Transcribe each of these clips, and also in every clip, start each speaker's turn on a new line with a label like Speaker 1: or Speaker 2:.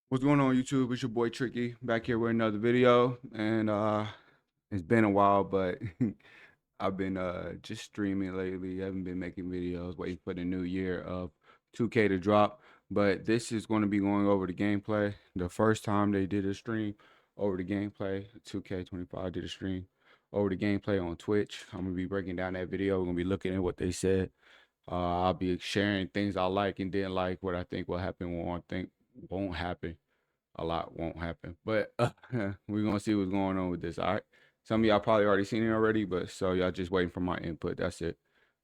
Speaker 1: What's going on YouTube? It's your boy Tricky back here with another video. And it's been a while, but I've been just streaming lately. I haven't been making videos, waiting for the new year of 2K to drop. But this is going to be going over the gameplay. The first time they did a stream over the gameplay, 2K25 did a stream over the gameplay on Twitch. I'm gonna be breaking down that video. We're gonna be looking at what they said. I'll be sharing things I like and didn't like, what I think will happen, what I think won't happen. A lot won't happen, but we're gonna see what's going on with this. All right, some of y'all probably already seen it already, but so y'all just waiting for my input. That's it.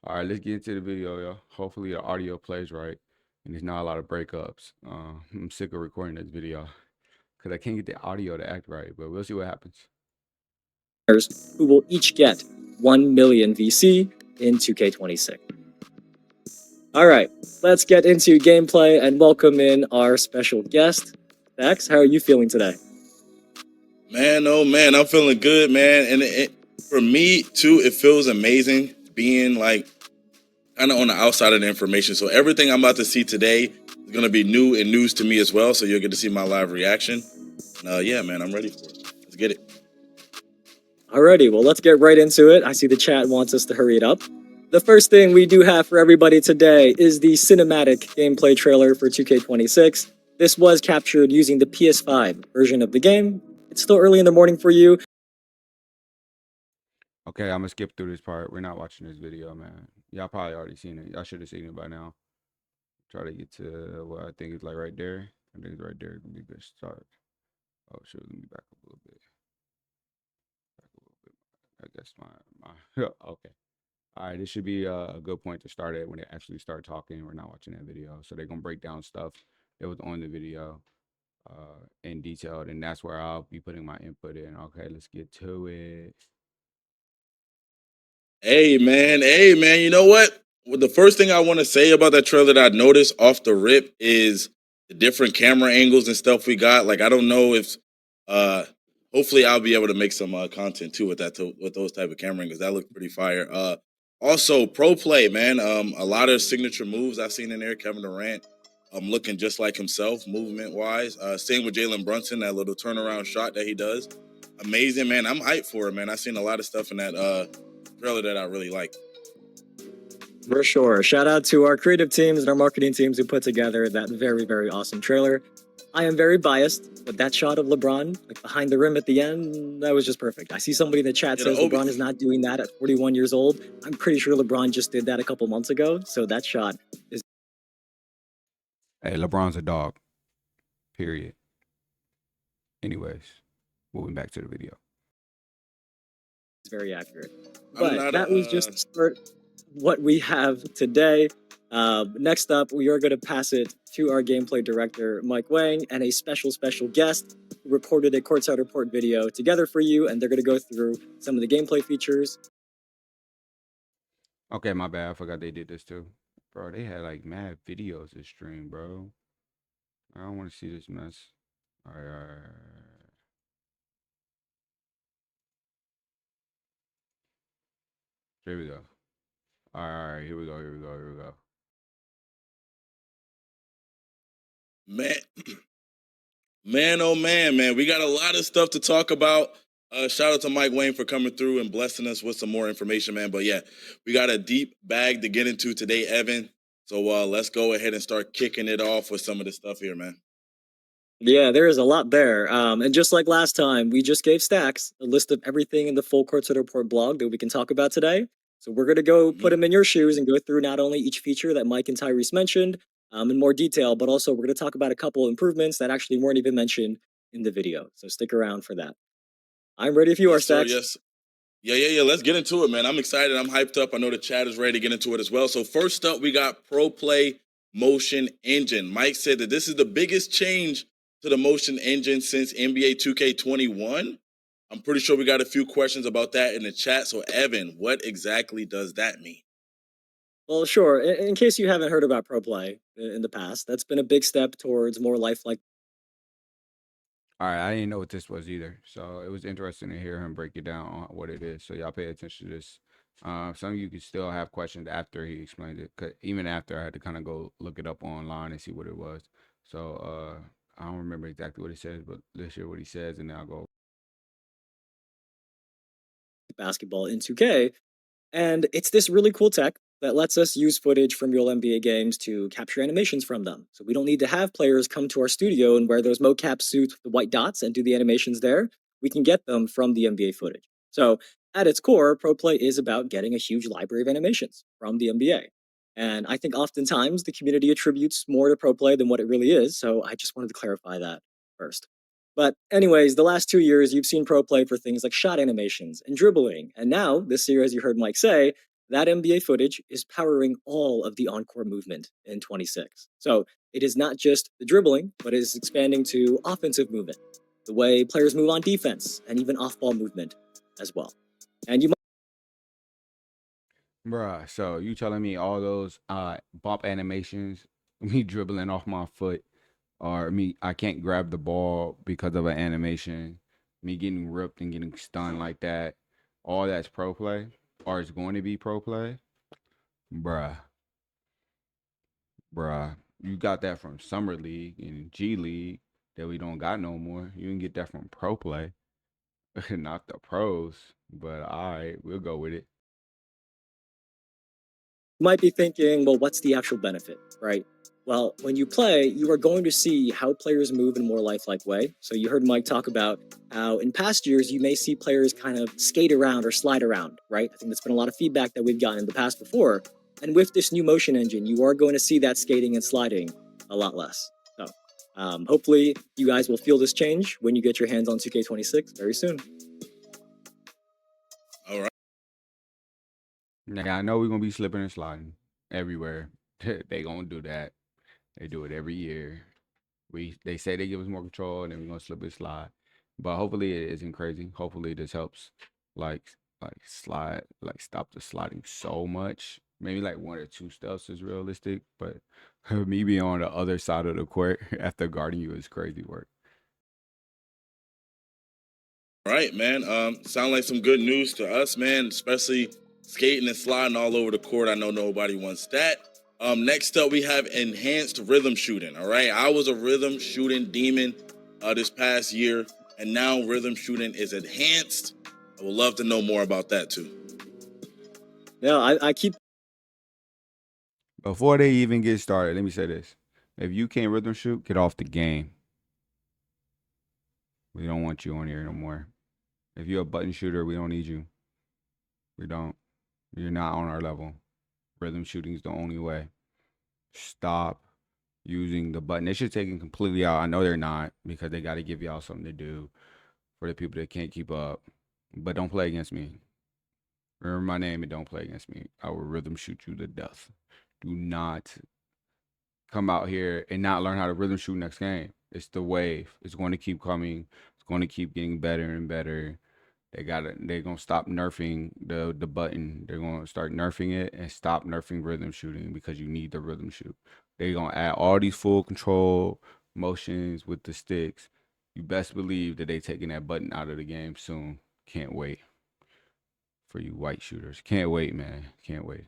Speaker 1: All right, let's get into the video, y'all. Hopefully the audio plays right and there's not a lot of breakups. I'm sick of recording this video because I can't get the audio to act right, but we'll see what happens.
Speaker 2: Who will each get 1 million VC in 2K26. All right, let's get into gameplay and welcome in our special guest. Dax, how are you feeling today?
Speaker 3: Man, oh man, I'm feeling good, man. And for me too, it feels amazing being like kind of on the outside of the information. So everything I'm about to see today is gonna be new and news to me as well. So you'll get to see my live reaction. Yeah, man, I'm ready for it. Let's get it.
Speaker 2: Alrighty, well, let's get right into it. I see the chat wants us to hurry it up. The first thing we do have for everybody today is the cinematic gameplay trailer for 2K26. This was captured using the PS5 version of the game. It's still early in the morning for you.
Speaker 1: Okay, I'm gonna skip through this part. We're not watching this video, man. Y'all probably already seen it. Y'all should have seen it by now. Try to get to what I think is like right there. I think it's right there. Gonna be a good start. Oh, sure. Let me back up a little bit. Back a little bit. I guess my okay. All right, this should be a good point to start at when they actually start talking. We're not watching that video, so they're gonna break down stuff that was on the video in detail, and that's where I'll be putting my input in. Okay, let's get to it.
Speaker 3: Hey man, you know what? Well, the first thing I want to say about that trailer that I noticed off the rip is the different camera angles and stuff we got. Like I don't know if uh hopefully I'll be able to make some content too with with those type of camera angles. That looked pretty fire. Also pro play, man. A lot of signature moves I've seen in there. Kevin Durant looking just like himself, movement wise. Same with Jalen Brunson, that little turnaround shot that he does. Amazing, man. I'm hyped for it, man. I've seen a lot of stuff in that trailer that I really like.
Speaker 2: For sure. Shout out to our creative teams and our marketing teams who put together that very, very awesome trailer. I am very biased, but that shot of LeBron, like behind the rim at the end, that was just perfect. I see somebody in the chat
Speaker 3: Yeah, the
Speaker 2: says LeBron is not doing that at 41 years old. I'm pretty sure LeBron just did that a couple months ago. So that shot is
Speaker 1: Hey, LeBron's a dog. Period. Anyways, moving back to the video.
Speaker 2: very accurate.
Speaker 3: I'm
Speaker 2: But
Speaker 3: not
Speaker 2: that was just
Speaker 3: a.
Speaker 2: to start what we have today. Next up, we are going to pass it to our gameplay director, Mike Wang, and a special guest who recorded a courtside report video together for you, and they're going to go through some of the gameplay features.
Speaker 1: Okay, my bad. I forgot they did this too. Bro, they had like mad videos this stream, bro. I don't want to see this mess. All right, all right, all right. Here we go. All right, here we go, here we go, here we go.
Speaker 3: Man, man, oh man, we got a lot of stuff to talk about. Shout out to Mike Wayne for coming through and blessing us with some more information, man. But yeah, we got a deep bag to get into today, Evan. So let's go ahead and start kicking it off with some of the stuff here, man.
Speaker 2: Yeah, there is a lot there. And just like last time, we just gave Stacks a list of everything in the full courtside report blog that we can talk about today. So we're going to go put them in your shoes and go through not only each feature that Mike and Tyrese mentioned in more detail, but also we're going to talk about a couple improvements that actually weren't even mentioned in the video. So stick around for that. I'm ready if you are,
Speaker 3: Yes, sir.
Speaker 2: Stacks.
Speaker 3: Yes. Yeah. Let's get into it, man. I'm excited. I'm hyped up. I know the chat is ready to get into it as well. So first up, we got Pro Play Motion Engine. Mike said that this is the biggest change to the motion engine since NBA 2K21. I'm pretty sure we got a few questions about that in the chat. So Evan, what exactly does that mean?
Speaker 2: Well, sure. In case you haven't heard about Pro Play in the past, that's been a big step towards more lifelike.
Speaker 1: All right, I didn't know what this was either, so it was interesting to hear him break it down on what it is. So y'all pay attention to this. Some of you could still have questions after he explained it, 'cause even after I had to kind of go look it up online and see what it was. So I don't remember exactly what it says, but let's hear what he says, and then I'll go.
Speaker 2: basketball in 2K. And it's this really cool tech that lets us use footage from real NBA games to capture animations from them. So we don't need to have players come to our studio and wear those mocap suits with the white dots and do the animations there. We can get them from the NBA footage. So at its core, Pro Play is about getting a huge library of animations from the NBA. And I think oftentimes the community attributes more to Pro Play than what it really is. So I just wanted to clarify that first. But anyways, the last 2 years, you've seen Pro Play for things like shot animations and dribbling. And now, this year, as you heard Mike say, that NBA footage is powering all of the encore movement in 26. So it is not just the dribbling, but it is expanding to offensive movement, the way players move on defense, and even off-ball movement as well. And you might
Speaker 1: Bruh, so you telling me all those bump animations, me dribbling off my foot, or me I can't grab the ball because of an animation, me getting ripped and getting stunned like that, all that's pro play, or it's going to be pro play? Bruh, bruh, you got that from Summer League and G League that we don't got no more. You can get that from pro play, not the pros, but all right, we'll go with it.
Speaker 2: be thinking, well, what's the actual benefit, right? Well, when you play, you are going to see how players move in a more lifelike way. So you heard Mike talk about how in past years, you may see players kind of skate around or slide around, right? I think that's been a lot of feedback that we've gotten in the past before. And with this new motion engine, you are going to see that skating and sliding a lot less. So hopefully you guys will feel this change when you get your hands on 2K26 very soon.
Speaker 3: All right.
Speaker 1: Now I know we're gonna be slipping and sliding everywhere. They gonna do that. They do it every year. They say they give us more control, and then we're gonna slip and slide. But hopefully it isn't crazy. Hopefully this helps, like slide, like stop the sliding so much. Maybe like one or two steps is realistic, but me being on the other side of the court after guarding you is crazy work.
Speaker 3: All right, man. Sound like some good news to us, man. Especially skating and sliding all over the court. I know nobody wants that. Next up, we have enhanced rhythm shooting. All right, I was a rhythm shooting demon this past year, and now rhythm shooting is enhanced. I would love to know more about that too.
Speaker 2: Yeah, I keep
Speaker 1: Before they even get started, let me say this: if you can't rhythm shoot, get off the game. We don't want you on here no more. If you're a button shooter, we don't need you. We don't. You're not on our level. Rhythm shooting is the only way. Stop using the button. They should take it completely out. I know they're not because they got to give y'all something to do for the people that can't keep up. But don't play against me. Remember my name and don't play against me. I will rhythm shoot you to death. Do not come out here and not learn how to rhythm shoot next game. It's the wave. It's going to keep coming. It's going to keep getting better and better. They're gonna stop nerfing the button. They're gonna start nerfing it and stop nerfing rhythm shooting because you need the rhythm shoot. They're gonna add all these full control motions with the sticks. You best believe that they taking that button out of the game soon. Can't wait for you white shooters. Can't wait, man. Can't wait.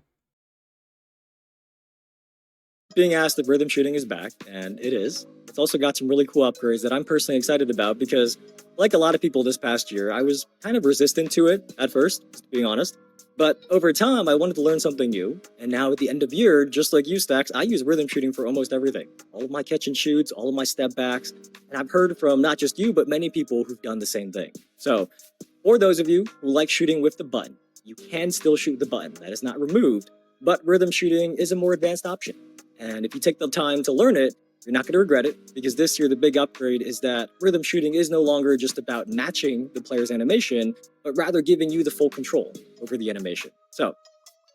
Speaker 2: being asked if rhythm shooting is back, and it is. It's also got some really cool upgrades that I'm personally excited about because, like a lot of people this past year, I was kind of resistant to it at first, just being honest. But over time, I wanted to learn something new, and now at the end of year, just like you, Stacks, I use rhythm shooting for almost everything. All of my catch and shoots, all of my step backs, and I've heard from not just you, but many people who've done the same thing. So, for those of you who like shooting with the button, you can still shoot the button. That is not removed, but rhythm shooting is a more advanced option. And if you take the time to learn it, you're not going to regret it because this year the big upgrade is that rhythm shooting is no longer just about matching the player's animation, but rather giving you the full control over the animation. So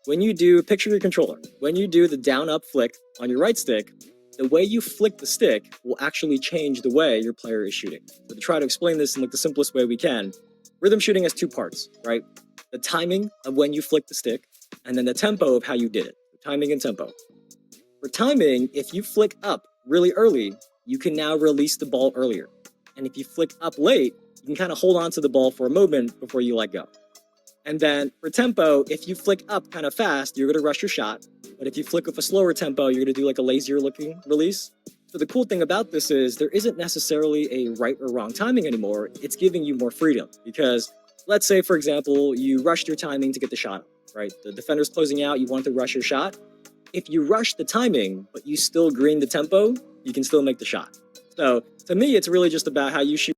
Speaker 2: when you do, picture your controller, when you do the down up flick on your right stick, the way you flick the stick will actually change the way your player is shooting. So to try to explain this in like the simplest way we can, rhythm shooting has two parts, right? The timing of when you flick the stick, and then the tempo of how you did it. Timing and tempo. For timing, if you flick up really early, you can now release the ball earlier. And if you flick up late, you can kind of hold on to the ball for a moment before you let go. And then for tempo, if you flick up kind of fast, you're going to rush your shot. But if you flick with a slower tempo, you're going to do like a lazier looking release. So the cool thing about this is there isn't necessarily a right or wrong timing anymore. It's giving you more freedom because let's say, for example, you rushed your timing to get the shot, right? The defender's closing out, you want to rush your shot. If you rush the timing, but you still green the tempo, you can still make the shot. So to me, it's really just about how you shoot.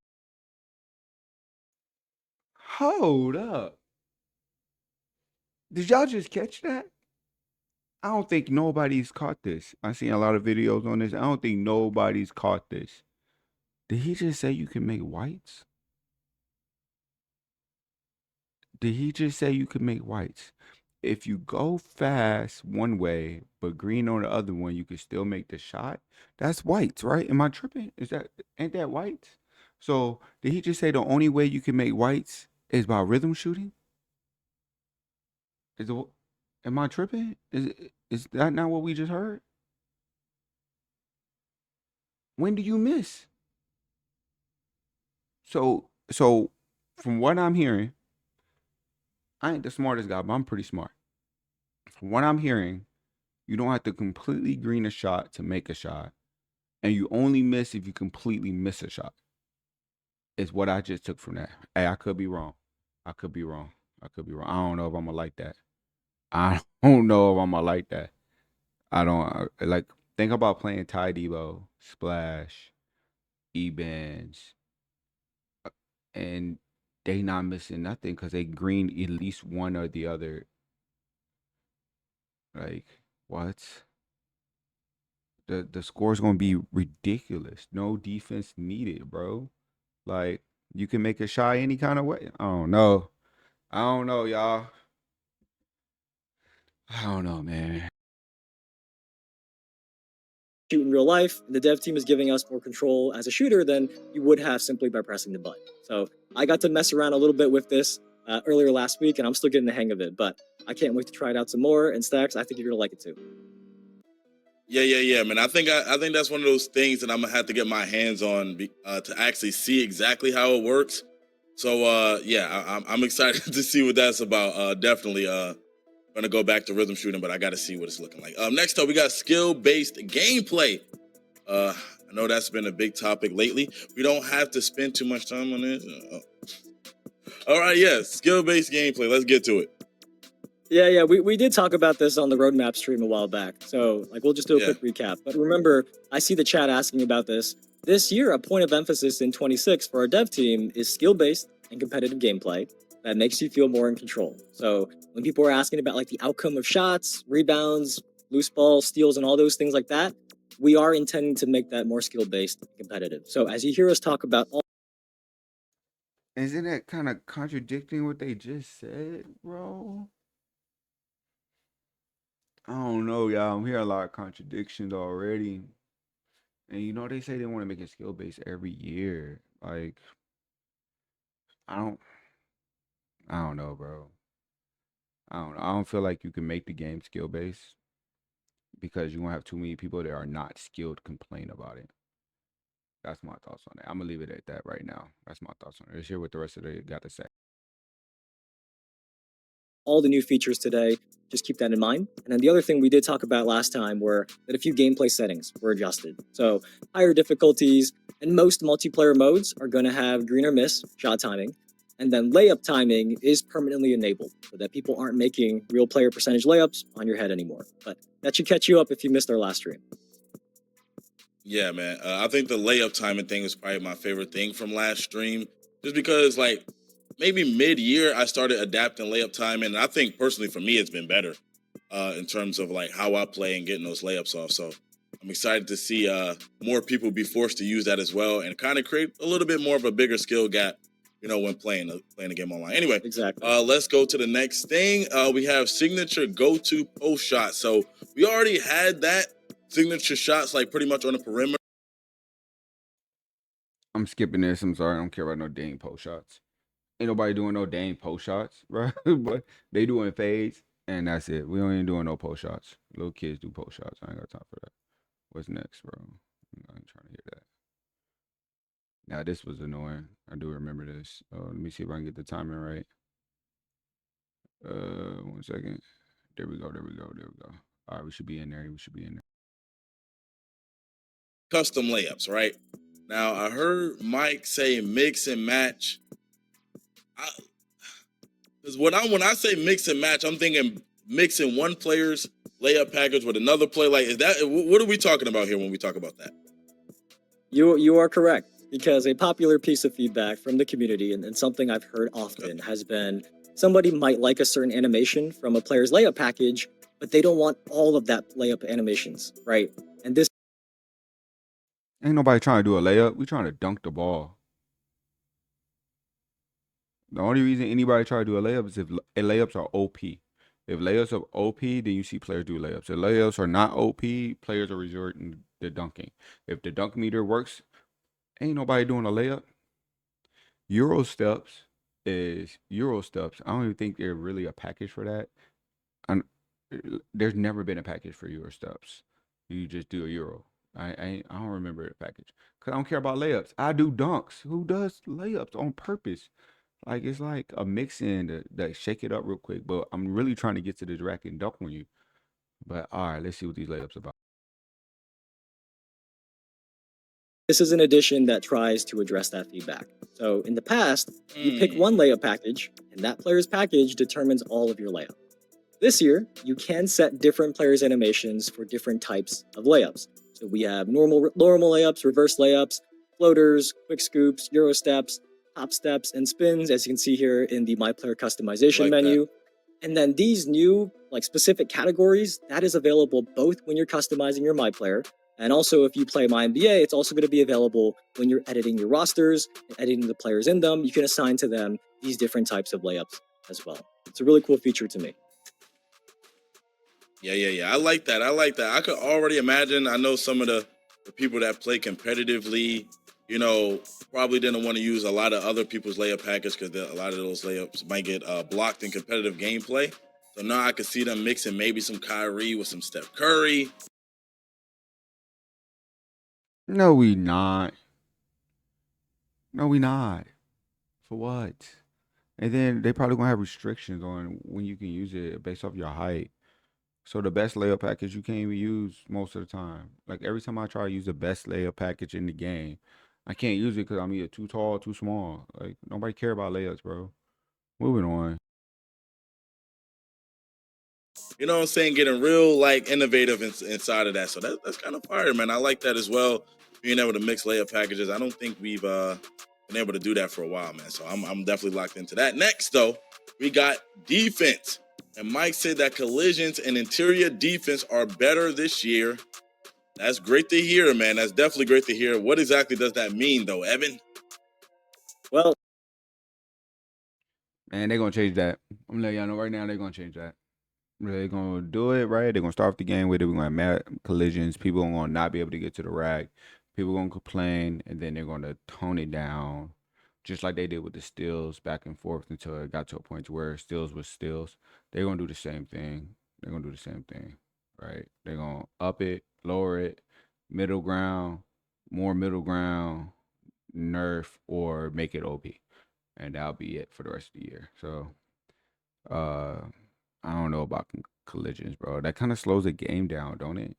Speaker 1: Hold up. Did y'all just catch that? I don't think nobody's caught this. I've seen a lot of videos on this. I don't think nobody's caught this. Did he just say you can make whites? Did he just say you can make whites? If you go fast one way, but green on the other one, you can still make the shot. That's whites, right? Am I tripping? Ain't that whites? So did he just say the only way you can make whites is by rhythm shooting? Is it, am I tripping? Is that not what we just heard? When do you miss? So from what I'm hearing, I ain't the smartest guy, but I'm pretty smart. From what I'm hearing, you don't have to completely green a shot to make a shot, and you only miss if you completely miss a shot. Is what I just took from that. Hey, I could be wrong. I could be wrong. I could be wrong. I don't know if I'm gonna like that. I don't know if I'm gonna like that. I don't like. Think about playing Ty Debo, Splash, E-Bands, and they not missing nothing because they green at least one or the other. Like what? The score's gonna be ridiculous. No defense needed, bro. Like you can make a shot any kind of way. I don't know. I don't know, y'all. I don't know, man.
Speaker 2: Shoot in real life, and the dev team is giving us more control as a shooter than you would have simply by pressing the button. So I got to mess around a little bit with this earlier last week, and I'm still getting the hang of it. But I can't wait to try it out some more. And Stacks, I think you're gonna like it too.
Speaker 3: Yeah, man. I think that's one of those things that I'm gonna have to get my hands on to actually see exactly how it works. So yeah, I'm excited to see what that's about. Definitely gonna go back to rhythm shooting, but I got to see what it's looking like. Next up, we got skill-based gameplay. I know that's been a big topic lately. We don't have to spend too much time on this. All right, yeah, skill-based gameplay. Let's get to it.
Speaker 2: Yeah, we did talk about this on the roadmap stream a while back. So like we'll just do a quick recap. But remember, I see the chat asking about this. This year, a point of emphasis in 26 for our dev team is skill-based and competitive gameplay that makes you feel more in control. So when people are asking about like the outcome of shots, rebounds, loose balls, steals, and all those things like that, we are intending to make that more skill-based and competitive. So as you hear us talk about all
Speaker 1: Isn't that kind of contradicting what they just said, bro? I don't know, y'all. I'm hearing a lot of contradictions already. And you know they say they want to make it skill based every year. Like I don't I don't know, bro. I don't know. I don't feel like you can make the game skill based because you won't have too many people that are not skilled complain about it. That's my thoughts on it. I'm gonna leave it at that right now. That's my thoughts on it. Let's hear what the rest of it got to say.
Speaker 2: all the new features today. Just keep that in mind. And then the other thing we did talk about last time were that a few gameplay settings were adjusted. So higher difficulties and most multiplayer modes are going to have green or miss shot timing. And then layup timing is permanently enabled so that people aren't making real player percentage layups on your head anymore. But that should catch you up if you missed our last stream.
Speaker 3: Yeah, man. I think the layup timing thing was probably my favorite thing from last stream, just because like maybe mid-year I started adapting layup timing, and I think personally for me it's been better in terms of like how I play and getting those layups off. So I'm excited to see more people be forced to use that as well, and kind of create a little bit more of a bigger skill gap, you know, when playing the game online. Anyway,
Speaker 2: Exactly.
Speaker 3: let's go to the next thing. We have signature go-to post shot. So we already had that signature shots like pretty much on the perimeter.
Speaker 1: I'm skipping this. I'm sorry. I don't care about no dang post shots. Ain't nobody doing no dang post shots, bro. But they doing fades, and that's it. We ain't doing no post shots. Little kids do post shots. I ain't got time for that. What's next, bro? I ain't trying to hear that. Now this was annoying. I do remember this. Let me see if I can get the timing right. 1 second. There we go. All right, we should be in there.
Speaker 3: custom layups, right? Now I heard Mike say mix and match. Because when I say mix and match, I'm thinking mixing one player's layup package with another player. Like, is that what are we talking about here when we talk about that?
Speaker 2: You are correct, because a popular piece of feedback from the community, and something I've heard often, has been somebody might like a certain animation from a player's layup package, but they don't want all of that layup animations, right? And this
Speaker 1: Ain't nobody trying to do a layup. We trying to dunk the ball. The only reason anybody try to do a layup is if layups are OP. If layups are OP, then you see players do layups. If layups are not OP, players are resorting to dunking. If the dunk meter works, ain't nobody doing a layup. Euro steps is Euro steps. I don't even think they're really a package for that. And there's never been a package for Euro steps. You just do a Euro. I don't remember a package because I don't care about layups. I do dunks. Who does layups on purpose? Like it's like a mix in that shake it up real quick. But I'm really trying to get to the rack and dunk on you. But all right, let's see what these layups about.
Speaker 2: is an addition that tries to address that feedback. So in the past, you pick one layup package, and that player's package determines all of your layup. This year, you can set different players' animations for different types of layups. So we have normal layups, reverse layups, floaters, quick scoops, Euro steps, hop steps, and spins, as you can see here in the My Player customization menu. And then these new specific categories, that is available both when you're customizing your My Player, and also if you play My NBA, it's also going to be available when you're editing your rosters and editing the players in them. You can assign to them these different types of layups as well. It's a really cool feature to me.
Speaker 3: Yeah. I like that. I could already imagine. I know some of the people that play competitively, probably didn't want to use a lot of other people's layup package because a lot of those layups might get blocked in competitive gameplay. So now I could see them mixing maybe some Kyrie with some Steph Curry.
Speaker 1: No, we not. No, we not. For what? And then they probably gonna have restrictions on when you can use it based off your height. So the best layup package you can't even use most of the time. Like every time I try to use the best layup package in the game, I can't use it because I'm either too tall, or too small. Like nobody care about layups, bro. Moving on.
Speaker 3: You know what I'm saying? Getting real innovative inside of that. So that's kind of fire, man. I like that as well. Being able to mix layup packages. I don't think we've been able to do that for a while, man. So I'm definitely locked into that. Next, though, we got defense. And Mike said that collisions and interior defense are better this year. That's great to hear, man. That's definitely great to hear. What exactly does that mean, though, Evan?
Speaker 2: Well,
Speaker 1: And they're gonna change that. I'm gonna let y'all know right now they're gonna change that. They're gonna do it right. They're gonna start off the game with it. We're gonna have mad collisions. People are gonna not be able to get to the rack. People are gonna complain, and then they're gonna tone it down, just like they did with the steals back and forth until it got to a point where steals was steals. They're gonna do the same thing. They're gonna do the same thing, right? They're gonna up it, lower it, middle ground, more middle ground, nerf, or make it OP, and that'll be it for the rest of the year. So, uh. I don't know about collisions, bro. That kind of slows the game down, don't it?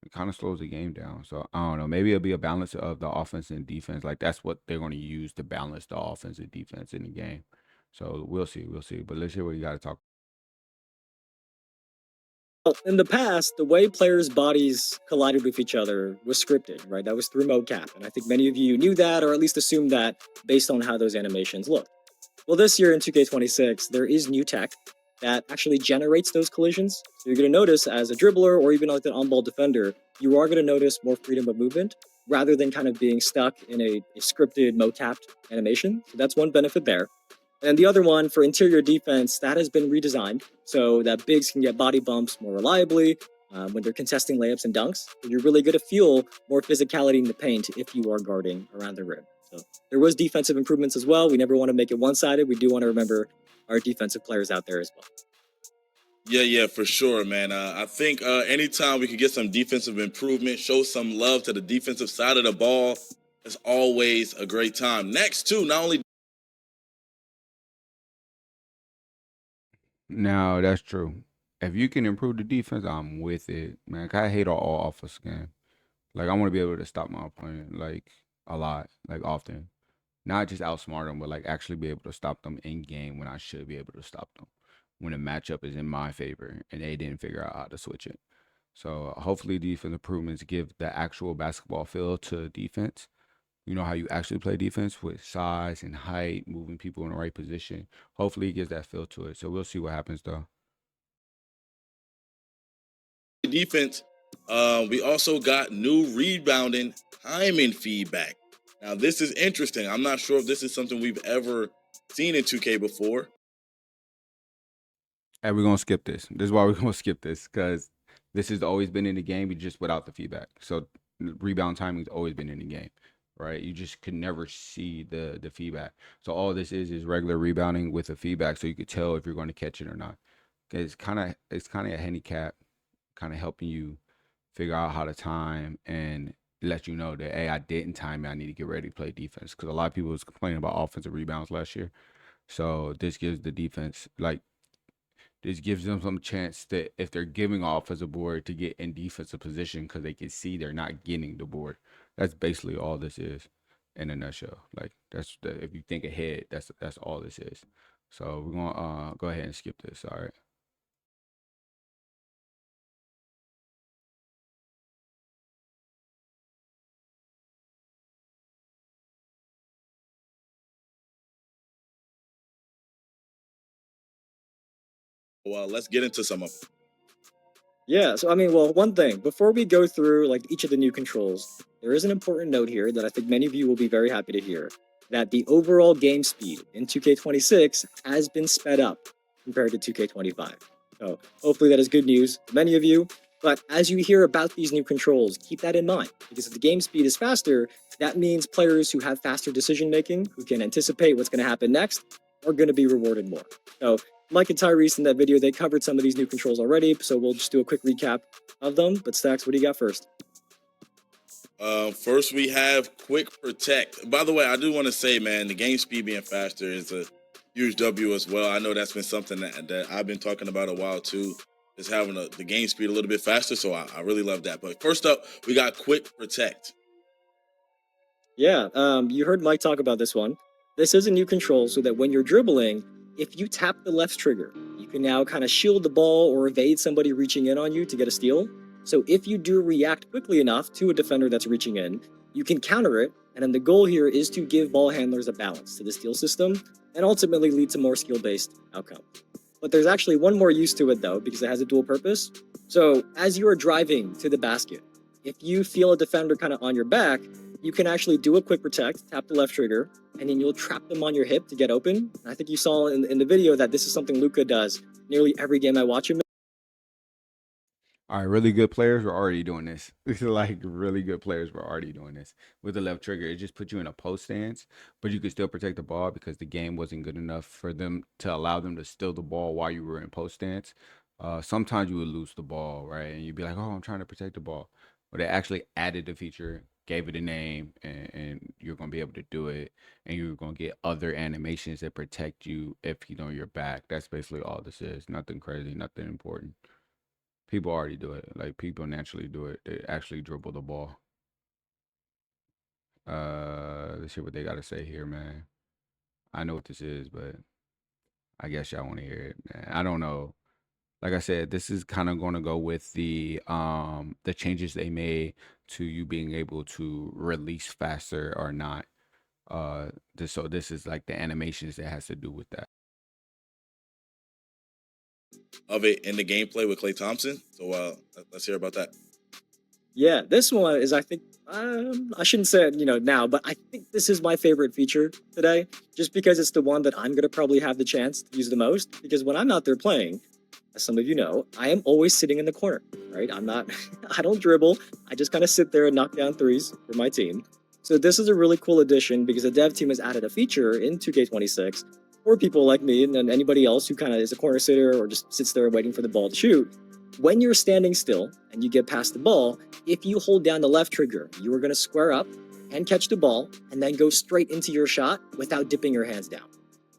Speaker 1: It kind of slows the game down. So I don't know. Maybe it'll be a balance of the offense and defense. Like that's what they're going to use to balance the offense and defense in the game. So we'll see. We'll see. But let's hear what you got to talk.
Speaker 2: in the past, the way players' bodies collided with each other was scripted, right? That was through mocap. And I think many of you knew that, or at least assumed that based on how those animations looked. Well, this year in 2K26, there is new tech that actually generates those collisions. So you're going to notice as a dribbler or even like an on-ball defender, you are going to notice more freedom of movement rather than kind of being stuck in a scripted mocapped animation. So that's one benefit there. And the other one for interior defense, that has been redesigned so that bigs can get body bumps more reliably when they're contesting layups and dunks. You're really going to feel more physicality in the paint if you are guarding around the rim. So there was defensive improvements as well. We never want to make it one-sided. We do want to remember our defensive players out there as well.
Speaker 3: Yeah, for sure, man. I think anytime we could get some defensive improvement, show some love to the defensive side of the ball, it's always a great time. Next, too, not only
Speaker 1: Now that's true. If you can improve the defense, I'm with it, man. 'Cause I hate all offense game. Like I want to be able to stop my opponent like a lot, like often. Not just outsmart them, but like actually be able to stop them in game when I should be able to stop them. When a matchup is in my favor and they didn't figure out how to switch it. So hopefully defense improvements give the actual basketball feel to defense. You know how you actually play defense with size and height, moving people in the right position. Hopefully it gives that feel to it. So we'll see what happens though.
Speaker 3: Defense, we also got new rebounding timing feedback. Now, this is interesting. I'm not sure if this is something we've ever seen in 2K before.
Speaker 1: And we're gonna skip this. This is why we're gonna skip this, because this has always been in the game, but just without the feedback. So rebound timing's always been in the game, right? You just could never see the feedback. So all this is regular rebounding with a feedback, so you could tell if you're going to catch it or not. 'Cause it's kind of a handicap, kind of helping you figure out how to time and let you know that hey, I didn't time it. I need to get ready to play defense, because a lot of people was complaining about offensive rebounds last year. So this gives the defense like this gives them some chance that if they're giving off as a board to get in defensive position because they can see they're not getting the board. That's basically all this is in a nutshell. Like that's the if you think ahead, that's all this is. So we're gonna go ahead and skip this. All right.
Speaker 3: Well, let's get into some of them.
Speaker 2: Yeah, so I mean, well, one thing before we go through like each of the new controls, there is an important note here that I think many of you will be very happy to hear that the overall game speed in 2K26 has been sped up compared to 2K25. So hopefully that is good news to many of you. But as you hear about these new controls, keep that in mind because if the game speed is faster, that means players who have faster decision making, who can anticipate what's going to happen next, are going to be rewarded more. So Mike and Tyrese in that video, they covered some of these new controls already, so we'll just do a quick recap of them. But Stacks, what do you got first?
Speaker 3: First, we have Quick Protect. By the way, I do want to say, man, the game speed being faster is a huge W as well. I know that's been something that I've been talking about a while too, is having the game speed a little bit faster. So I really love that. But first up, we got Quick Protect.
Speaker 2: Yeah, you heard Mike talk about this one. This is a new control so that when you're dribbling, if you tap the left trigger, you can now kind of shield the ball or evade somebody reaching in on you to get a steal. So if you do react quickly enough to a defender that's reaching in, you can counter it. And then the goal here is to give ball handlers a balance to the steal system and ultimately lead to more skill-based outcome. But there's actually one more use to it though, because it has a dual purpose. So as you are driving to the basket, if you feel a defender kind of on your back, you can actually do a quick protect, tap the left trigger, and then you'll trap them on your hip to get open. And I think you saw in the video that this is something Luka does nearly every game I watch him.
Speaker 1: All right, really good players were already doing this. Like really good players were already doing this with the left trigger. It just put you in a post stance, but you could still protect the ball because the game wasn't good enough for them to allow them to steal the ball while you were in post stance. Sometimes you would lose the ball, right? And you'd be like, "Oh, I'm trying to protect the ball," but they actually added the feature, gave it a name, and you're gonna be able to do it, and you're gonna get other animations that protect you if you know your back. That's basically all this is. Nothing crazy, nothing important. People already do it. Like people naturally do it. They actually dribble the ball. Let's see what they gotta say here, man. I know what this is, but I guess y'all want to hear it. Man. I don't know. Like I said, this is kind of going to go with the changes they made to you being able to release faster or not. So this is like the animations that has to do with that.
Speaker 3: Of it in the gameplay with Klay Thompson. So let's hear about that.
Speaker 2: Yeah, this one is, I think, I shouldn't say it, now, but I think this is my favorite feature today, just because it's the one that I'm going to probably have the chance to use the most. Because when I'm out there playing, as some of you know, I am always sitting in the corner, right? I'm not, I don't dribble. I just kind of sit there and knock down threes for my team. So this is a really cool addition because the dev team has added a feature in 2K26 for people like me and anybody else who kind of is a corner sitter or just sits there waiting for the ball to shoot. When you're standing still and you get past the ball, if you hold down the left trigger, you are going to square up and catch the ball and then go straight into your shot without dipping your hands down.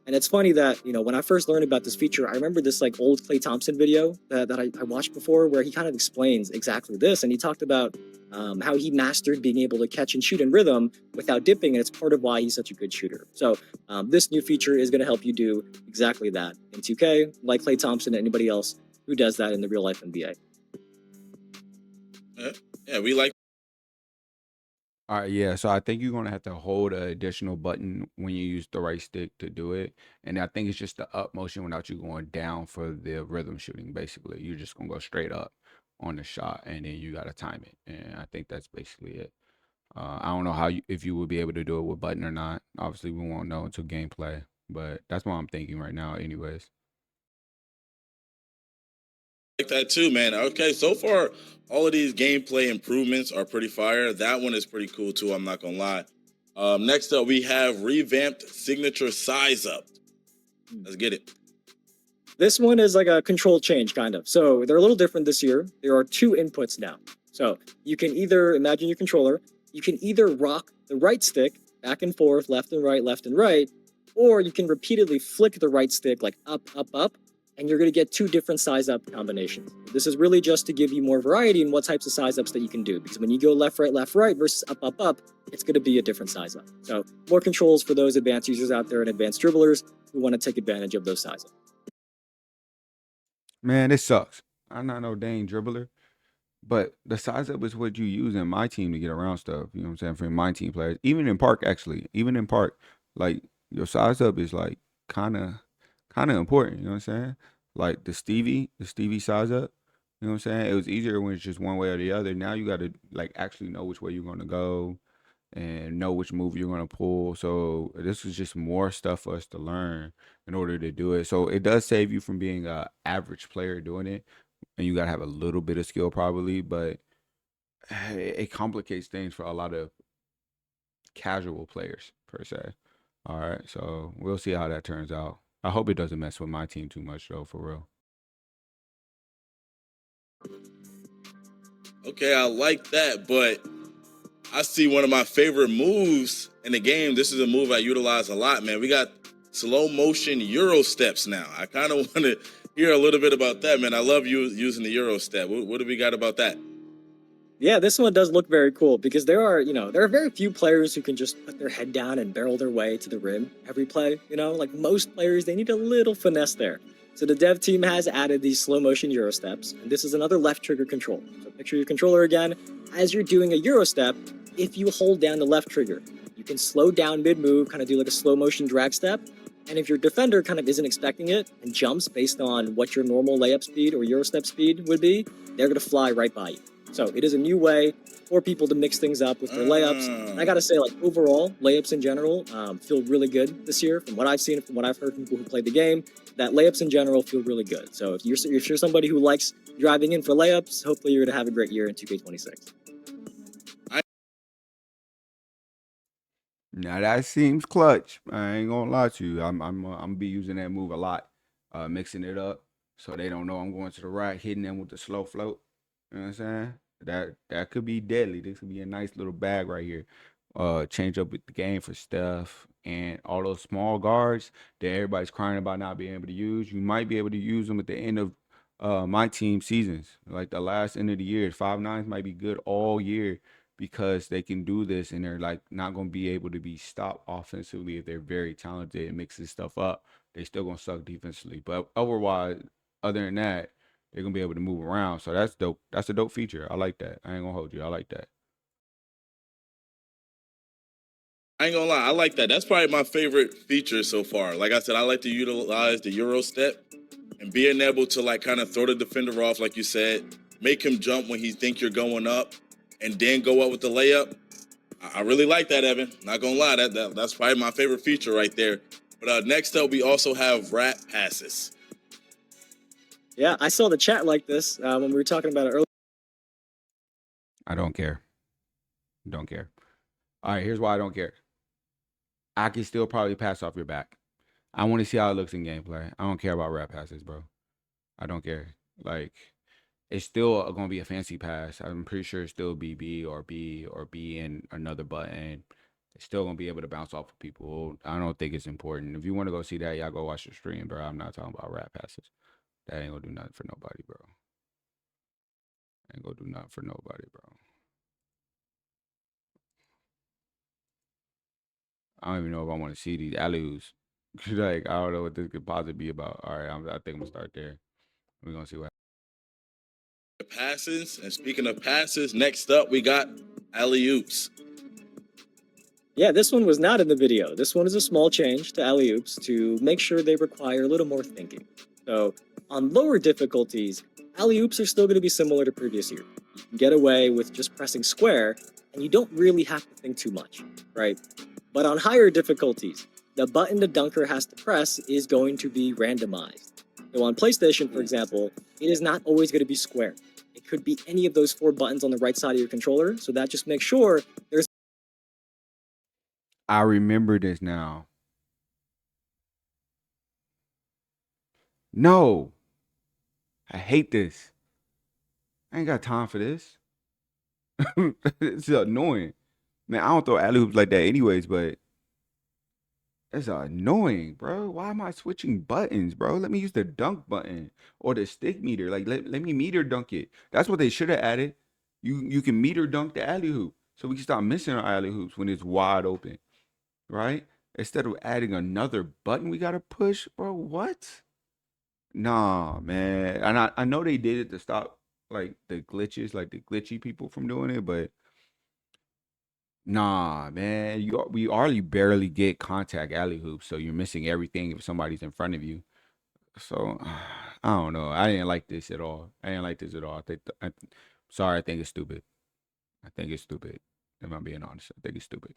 Speaker 2: And it's funny that, when I first learned about this feature, I remember this like old Clay Thompson video that I watched before where he kind of explains exactly this. And he talked about how he mastered being able to catch and shoot in rhythm without dipping. And it's part of why he's such a good shooter. So this new feature is going to help you do exactly that in 2K, like Clay Thompson and anybody else who does that in the real life NBA.
Speaker 3: Yeah, we like.
Speaker 1: All right, yeah. So I think you're gonna have to hold an additional button when you use the right stick to do it, and I think it's just the up motion without you going down for the rhythm shooting. Basically, you're just gonna go straight up on the shot, and then you gotta time it. And I think that's basically it. I don't know if you will be able to do it with button or not. Obviously, we won't know until gameplay, but that's what I'm thinking right now, anyways.
Speaker 3: Like that too, man. Okay, so far all of these gameplay improvements are pretty fire. That one is pretty cool too. I'm not gonna lie. Next up, we have revamped signature size up. Let's get it.
Speaker 2: This one is like a control change, kind of. So they're a little different this year. There are two inputs now. So you can either imagine your controller, you can either rock the right stick back and forth, left and right, or you can repeatedly flick the right stick like up, up, up, and you're going to get two different size up combinations. This is really just to give you more variety in what types of size ups that you can do, because when you go left, right versus up, up, up, it's going to be a different size up. So more controls for those advanced users out there and advanced dribblers who want to take advantage of those size ups.
Speaker 1: Man, this sucks. I'm not no dang dribbler, but the size up is what you use in my team to get around stuff. You know what I'm saying? For my team players, even in park, actually, even in park, like your size up is like kind of important. You know what I'm saying? Like the Stevie size up. You know what I'm saying? It was easier when it's just one way or the other. Now you got to like actually know which way you're gonna go and know which move you're gonna pull. So this is just more stuff for us to learn in order to do it. So it does save you from being a average player doing it, and you gotta have a little bit of skill probably, but it complicates things for a lot of casual players per se. All right, so we'll see how that turns out. I hope it doesn't mess with my team too much though, for real.
Speaker 3: Okay, I like that, but I see one of my favorite moves in the game. This is a move I utilize a lot, man. We got slow motion Euro steps now. I kind of want to hear a little bit about that, man. I love you using the Euro step. What do we got about that?
Speaker 2: Yeah, this one does look very cool because there are very few players who can just put their head down and barrel their way to the rim every play. Like most players, they need a little finesse there. So the dev team has added these slow motion Euro steps, and this is another left trigger control. So picture your controller again. As you're doing a Euro step, if you hold down the left trigger, you can slow down mid move, kind of do like a slow motion drag step. And if your defender kind of isn't expecting it and jumps based on what your normal layup speed or Euro step speed would be, they're going to fly right by you. So it is a new way for people to mix things up with their layups. And I gotta say, like overall, layups in general feel really good this year. From what I've seen, from what I've heard from people who played the game, that layups in general feel really good. So if you're somebody who likes driving in for layups, hopefully you're gonna have a great year in 2K26.
Speaker 1: Now that seems clutch. I ain't gonna lie to you. I'm gonna be using that move a lot, mixing it up so they don't know I'm going to the right, hitting them with the slow float. You know what I'm saying? That could be deadly. This could be a nice little bag right here. Change up with the game for stuff and all those small guards that everybody's crying about not being able to use. You might be able to use them at the end of my team seasons, like the last end of the year. 5'9s might be good all year because they can do this and they're like not going to be able to be stopped offensively if they're very talented and mixing stuff up. They still going to suck defensively, but otherwise, other than that, they're gonna be able to move around. So that's dope. That's a dope feature. I like that. I ain't gonna hold you. I like that.
Speaker 3: I ain't gonna lie, I like that. That's probably my favorite feature so far. Like I said, I like to utilize the Euro step and being able to like kind of throw the defender off, like you said, make him jump when he think you're going up, and then go up with the layup. I really like that, Evan. Not gonna lie, that's probably my favorite feature right there. But next up, we also have rat passes.
Speaker 2: Yeah, I saw the chat like this when we were talking about it earlier.
Speaker 1: I don't care. Don't care. All right, here's why I don't care. I can still probably pass off your back. I want to see how it looks in gameplay. I don't care about rap passes, bro. I don't care. Like, it's still gonna be a fancy pass. I'm pretty sure it's still BB or B or B and another button. It's still gonna be able to bounce off of people. I don't think it's important. If you want to go see that, y'all go watch the stream, bro. I'm not talking about rap passes. That ain't gonna do nothing for nobody, bro. Ain't gonna do nothing for nobody, bro. I don't even know if I want to see these alley-oops. Like, I don't know what this could possibly be about. All right, I think I'm gonna start there. We're gonna see what.
Speaker 3: Passes, and speaking of passes, next up we got alley-oops.
Speaker 2: Yeah, this one was not in the video. This one is a small change to alley-oops to make sure they require a little more thinking. So on lower difficulties, alley-oops are still going to be similar to previous year. You can get away with just pressing square, and you don't really have to think too much, right? But on higher difficulties, the button the dunker has to press is going to be randomized. So on PlayStation, for example, it is not always going to be square. It could be any of those 4 buttons on the right side of your controller, so that just makes sure there's
Speaker 1: I remember this now. No, I hate this. I ain't got time for this. It's annoying. Man, I don't throw alley hoops like that anyways, but it's annoying, bro. Why am I switching buttons, bro? Let me use the dunk button or the stick meter. Like let me meter dunk it. That's what they should have added. You can meter dunk the alley hoop. So we can stop missing our alley hoops when it's wide open. Right? Instead of adding another button we gotta push, bro. What? Nah, man. And I know they did it to stop like the glitches, like the glitchy people from doing it, but nah, man. We already barely get contact alley hoops, so you're missing everything if somebody's in front of you. So I don't know. I didn't like this at all. I didn't like this at all. Sorry, I think it's stupid. I think it's stupid. If I'm being honest, I think it's stupid.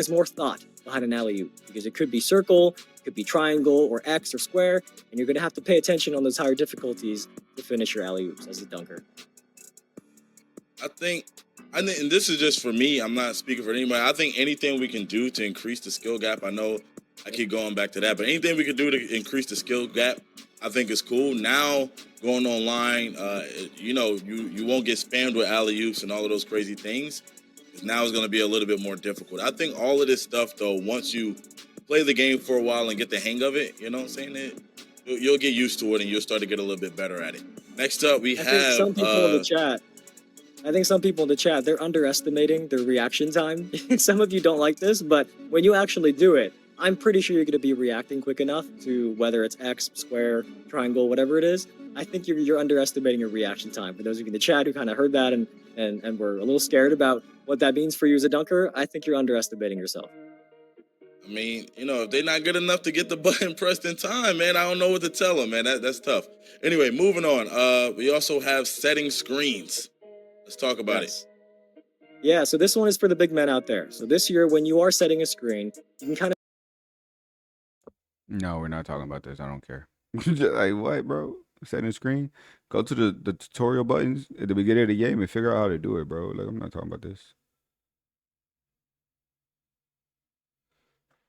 Speaker 2: more thought behind an alley-oop because it could be circle, it could be triangle or X or square, and you're going to have to pay attention on those higher difficulties to finish your alley-oops as a dunker.
Speaker 3: I think, and this is just for me, I'm not speaking for anybody. I think anything we can do to increase the skill gap, I know I keep going back to that, but anything we can do to increase the skill gap, I think is cool. Now, going online, you know, you won't get spammed with alley-oops and all of those crazy things. Now it's going to be a little bit more difficult. I think all of this stuff, though, once you play the game for a while and get the hang of it, you know what I'm saying? You'll get used to it and you'll start to get a little bit better at it. Next up, we
Speaker 2: I
Speaker 3: have
Speaker 2: think some people in the chat. I think some people in the chat, they're underestimating their reaction time. Some of you don't like this, but when you actually do it, I'm pretty sure you're going to be reacting quick enough to whether it's X, square, triangle, whatever it is. I think you're underestimating your reaction time. For those of you in the chat who kind of heard that and were a little scared about what that means for you as a dunker, I think you're underestimating yourself.
Speaker 3: I mean, you know, if they're not good enough to get the button pressed in time, man, I don't know what to tell them, man. That's tough. Anyway, moving on. We also have setting screens. Let's talk about it.
Speaker 2: Yeah, so this one is for the big men out there. So this year, when you are setting a screen, you can kind of...
Speaker 1: No, we're not talking about this. I don't care. Like what, bro? Setting screen? Go to the tutorial buttons at the beginning of the game and figure out how to do it, bro. Like I'm not talking about this.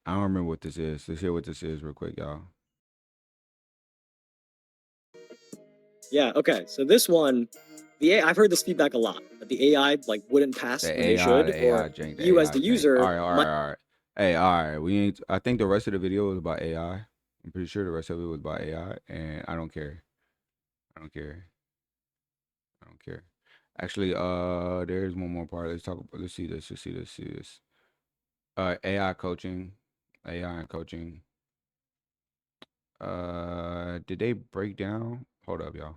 Speaker 1: I don't remember what this is. Let's hear what this is real quick, y'all.
Speaker 2: Yeah, okay. So this one, I've heard this feedback a lot, that the AI like wouldn't pass when they should, or you as the user.
Speaker 1: All right. Hey, all right. We ain't. I think the rest of the video was about AI. I'm pretty sure the rest of it was about AI, and I don't care. I don't care. I don't care. Actually, there's one more part. Let's talk about. Let's see this. Let's see this. See this. AI coaching, AI and coaching. Did they break down? Hold up, y'all.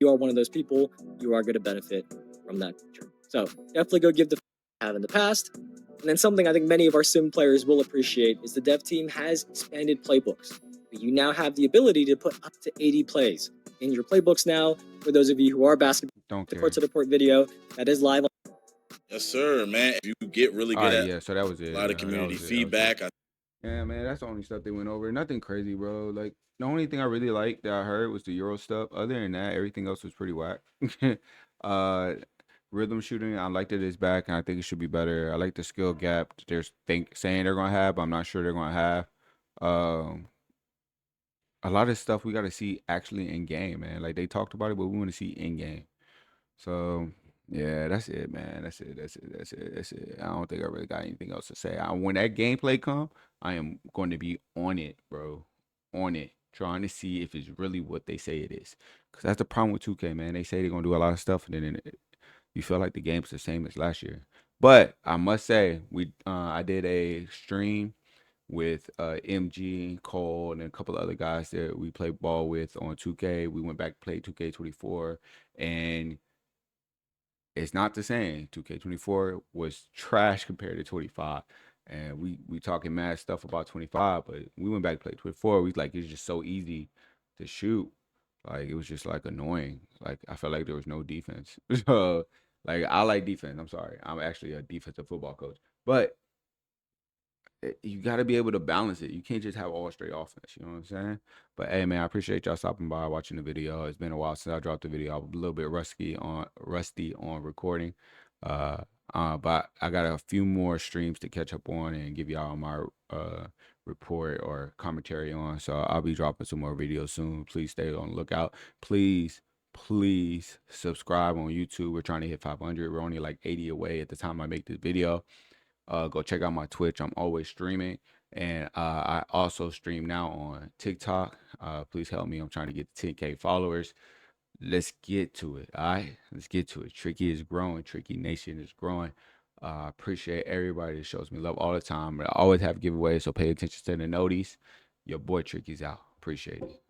Speaker 2: You are one of those people, you are going to benefit from that feature. So definitely go give the have in the past. And then something I think many of our sim players will appreciate is the dev team has expanded playbooks. You now have the ability to put up to 80 plays in your playbooks now. For those of you who are basketball, the court to the port video that is live.
Speaker 3: Yes, sir, man. If you get really good at
Speaker 1: so that was it.
Speaker 3: A lot of community feedback.
Speaker 1: Yeah, man, that's the only stuff they went over. Nothing crazy, bro. Like the only thing I really liked that I heard was the Euro stuff. Other than that, everything else was pretty whack. Rhythm shooting, I like that it's back, and I think it should be better. I like the skill gap that they're saying they're gonna have, but I'm not sure they're gonna have. A lot of stuff we got to see actually in game, man. Like they talked about it, but we want to see in game. So Yeah, that's it, man. That's it. That's it. That's it. That's it. I don't think I really got anything else to say. When that gameplay come, I am going to be on it, bro. On it, trying to see if it's really what they say it is. Cause that's the problem with 2K, man. They say they're gonna do a lot of stuff, and then you feel like the game's the same as last year. But I must say, I did a stream with MG, Cole, and a couple of other guys that we played ball with on 2K. We went back to play 2K24, and it's not the same. 2K24 was trash compared to 25. And we talking mad stuff about 25, but we went back to play 24. We like it's just so easy to shoot. Like it was just like annoying. Like I felt like there was no defense. So like I like defense. I'm sorry. I'm actually a defensive football coach. But you got to be able to balance it. You can't just have all straight offense. You know what I'm saying? But hey, man, I appreciate y'all stopping by, watching the video. It's been a while since I dropped the video. I'm a little bit rusty on recording. Uh, but I got a few more streams to catch up on and give y'all my report or commentary on. So I'll be dropping some more videos soon. Please stay on the lookout. Please subscribe on YouTube. We're trying to hit 500. We're only like 80 away at the time I make this video. Go check out my Twitch. I'm always streaming. And I also stream now on TikTok. Please help me. I'm trying to get 10K followers. Let's get to it. All right. Let's get to it. Tricky is growing. Tricky Nation is growing. Appreciate everybody that shows me love all the time. I always have giveaways, so pay attention to the notice. Your boy Tricky's out. Appreciate it.